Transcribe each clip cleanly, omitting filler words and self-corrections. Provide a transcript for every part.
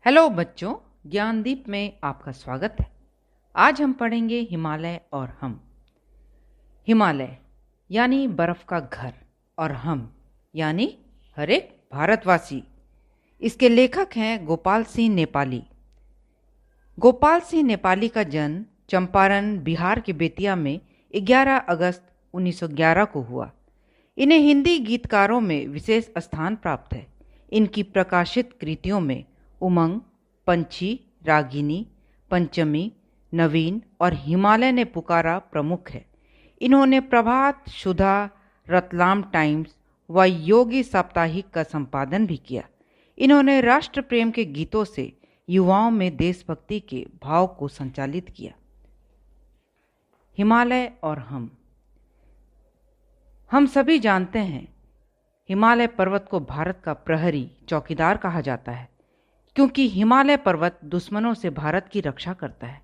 Hello बच्चों, ज्ञानदीप में आपका स्वागत है। आज हम पढ़ेंगे हिमालय और हम। हिमालय यानी बर्फ का घर और हम यानी हर एक भारतवासी। इसके लेखक हैं गोपाल सिंह नेपाली। गोपाल सिंह नेपाली का जन्म चंपारण, बिहार के बेतिया में 11 अगस्त 1911 को हुआ। इन्हें हिंदी गीतकारों में विशेष स्थान प्राप्त है। इनकी प्रकाशित कृतियों में उमंग, पंछी, रागिनी, पंचमी, नवीन और हिमालय ने पुकारा प्रमुख है। इन्होंने प्रभात, सुधा, रतलाम टाइम्स व योगी साप्ताहिक का संपादन भी किया। इन्होंने राष्ट्र प्रेम के गीतों से युवाओं में देशभक्ति के भाव को संचालित किया। हिमालय और हम सभी जानते हैं, हिमालय पर्वत को भारत का प्रहरी चौकीदार कहा जाता है, क्योंकि हिमालय पर्वत दुश्मनों से भारत की रक्षा करता है।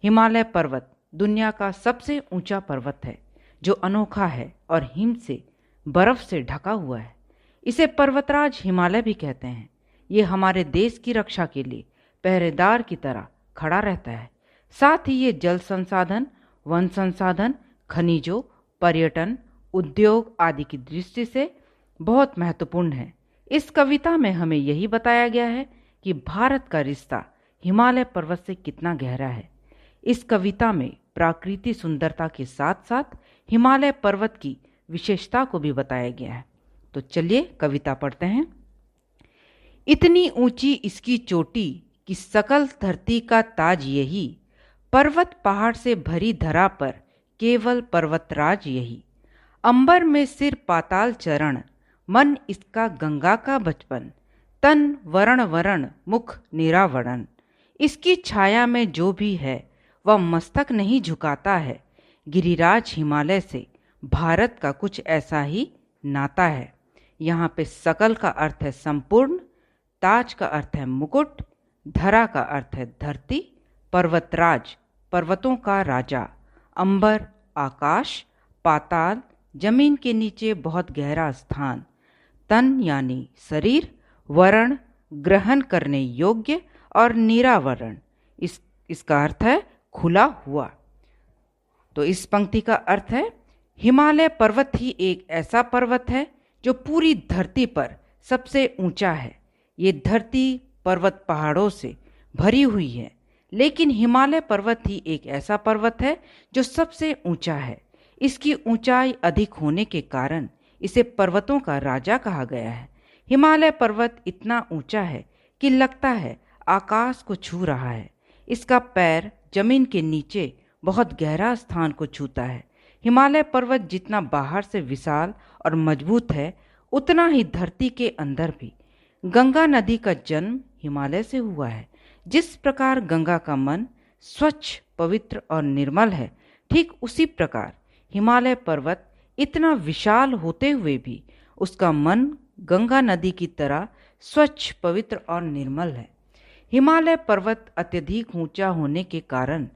हिमालय पर्वत दुनिया का सबसे ऊंचा पर्वत है, जो अनोखा है और हिम से, बर्फ से ढका हुआ है। इसे पर्वतराज हिमालय भी कहते हैं। ये हमारे देश की रक्षा के लिए पहरेदार की तरह खड़ा रहता है। साथ ही ये जल संसाधन, वन संसाधन, खनिजों, पर्यटन, उद्योग आदि की दृष्टि से बहुत महत्वपूर्ण है। इस कविता में हमें यही बताया गया है कि भारत का रिश्ता हिमालय पर्वत से कितना गहरा है। इस कविता में प्राकृतिक सुंदरता के साथ साथ हिमालय पर्वत की विशेषता को भी बताया गया है। तो चलिए कविता पढ़ते हैं। इतनी ऊंची इसकी चोटी कि सकल धरती का ताज यही, पर्वत पहाड़ से भरी धरा पर केवल पर्वतराज यही। अंबर में सिर पाताल चरण, मन इसका गंगा का बचपन, तन वरण वरण मुख निरावरण। इसकी छाया में जो भी है वह मस्तक नहीं झुकाता है। गिरिराज हिमालय से भारत का कुछ ऐसा ही नाता है। यहाँ पे सकल का अर्थ है संपूर्ण, ताज का अर्थ है मुकुट, धरा का अर्थ है धरती, पर्वतराज पर्वतों का राजा, अंबर आकाश, पाताल जमीन के नीचे बहुत गहरा स्थान, तन यानी शरीर, वरण ग्रहण करने योग्य और निरावरण इसका अर्थ है खुला हुआ। तो इस पंक्ति का अर्थ है हिमालय पर्वत ही एक ऐसा पर्वत है जो पूरी धरती पर सबसे ऊंचा है। ये धरती पर्वत पहाड़ों से भरी हुई है, लेकिन हिमालय पर्वत ही एक ऐसा पर्वत है जो सबसे ऊंचा है। इसकी ऊंचाई अधिक होने के कारण इसे पर्वतों का राजा कहा गया है। हिमालय पर्वत इतना ऊंचा है कि लगता है आकाश को छू रहा है। इसका पैर जमीन के नीचे बहुत गहरा स्थान को छूता है। हिमालय पर्वत जितना बाहर से विशाल और मजबूत है, उतना ही धरती के अंदर भी। गंगा नदी का जन्म हिमालय से हुआ है। जिस प्रकार गंगा का मन स्वच्छ, पवित्र और निर्मल है, ठीक उसी प्रकार हिमालय पर्वत इतना विशाल होते हुए भी उसका मन गंगा नदी की तरह स्वच्छ, पवित्र और निर्मल है। हिमालय पर्वत अत्यधिक ऊंचा होने के कारण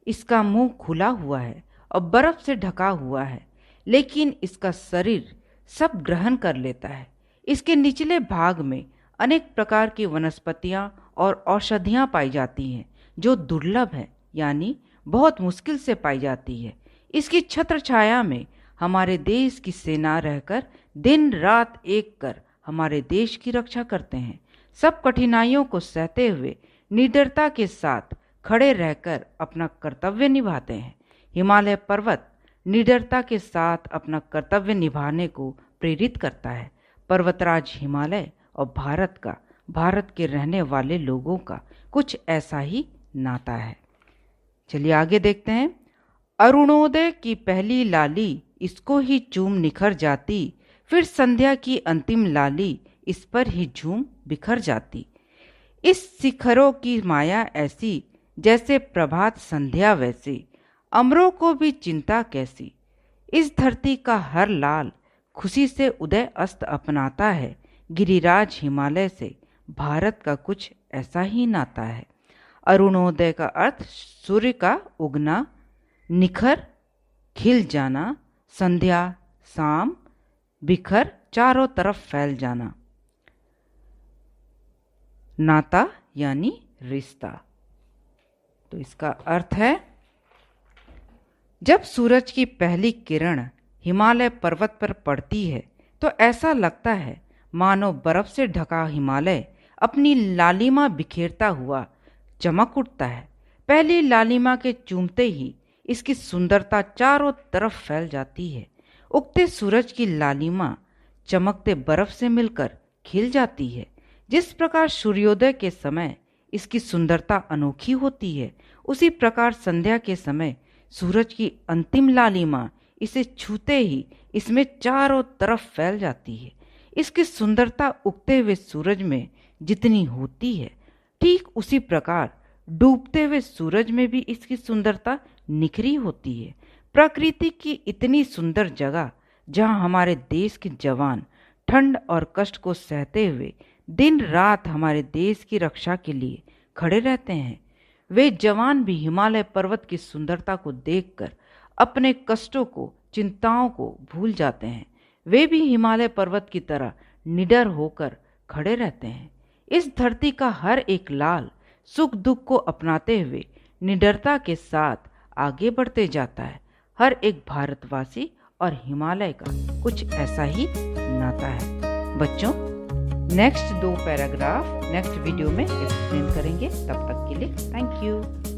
इसका मुंह खुला हुआ है और बर्फ से ढका हुआ है, लेकिन इसका शरीर सब ग्रहण कर लेता है। इसके निचले भाग में अनेक प्रकार की वनस्पतियां और औषधियां पाई जाती हैं, जो दुर्लभ है, यानी बहुत मुश्किल से पाई जाती है। इसकी छत्र छाया में हमारे देश की सेना रहकर दिन रात एक कर हमारे देश की रक्षा करते हैं। सब कठिनाइयों को सहते हुए निडरता के साथ खड़े रहकर अपना कर्तव्य निभाते हैं। हिमालय पर्वत निडरता के साथ अपना कर्तव्य निभाने को प्रेरित करता है। पर्वतराज हिमालय और भारत के रहने वाले लोगों का कुछ ऐसा ही नाता है। चलिए आगे देखते हैं। अरुणोदय की पहली लाली इसको ही चूम निखर जाती, फिर संध्या की अंतिम लाली इस पर ही झूम बिखर जाती। इस शिखरों की माया ऐसी, जैसे प्रभात संध्या वैसी, अमरों को भी चिंता कैसी। इस धरती का हर लाल खुशी से उदय अस्त अपनाता है। गिरिराज हिमालय से भारत का कुछ ऐसा ही नाता है। अरुणोदय का अर्थ सूर्य का उगना, निखर खिल जाना, संध्या शाम, बिखर चारों तरफ फैल जाना। नाता यानी रिश्ता। तो इसका अर्थ है, जब सूरज की पहली किरण हिमालय पर्वत पर पड़ती है तो ऐसा लगता है मानो बर्फ से ढका हिमालय अपनी लालिमा बिखेरता हुआ चमक उठता है। पहली लालिमा के चूमते ही इसकी सुंदरता चारों तरफ फैल जाती है। उगते सूरज की लालिमा चमकते बर्फ से मिलकर खिल जाती है। जिस प्रकार सूर्योदय के समय इसकी सुंदरता अनोखी होती है, उसी प्रकार संध्या के समय सूरज की अंतिम लालिमा इसे छूते ही इसमें चारों तरफ फैल जाती है। इसकी सुंदरता उगते हुए सूरज में जितनी होती है, ठीक उसी प्रकार डूबते हुए सूरज में भी इसकी सुंदरता निखरी होती है। प्रकृति की इतनी सुंदर जगह जहां हमारे देश के जवान ठंड और कष्ट को सहते हुए दिन रात हमारे देश की रक्षा के लिए खड़े रहते हैं, वे जवान भी हिमालय पर्वत की सुंदरता को देखकर अपने कष्टों को, चिंताओं को भूल जाते हैं। वे भी हिमालय पर्वत की तरह निडर होकर खड़े रहते हैं। इस धरती का हर एक लाल सुख दुख को अपनाते हुए निडरता के साथ आगे बढ़ते जाता है। हर एक भारतवासी और हिमालय का कुछ ऐसा ही नाता है। बच्चों, नेक्स्ट 2 पैराग्राफ नेक्स्ट वीडियो में एक्सप्लेन करेंगे। तब तक के लिए थैंक यू।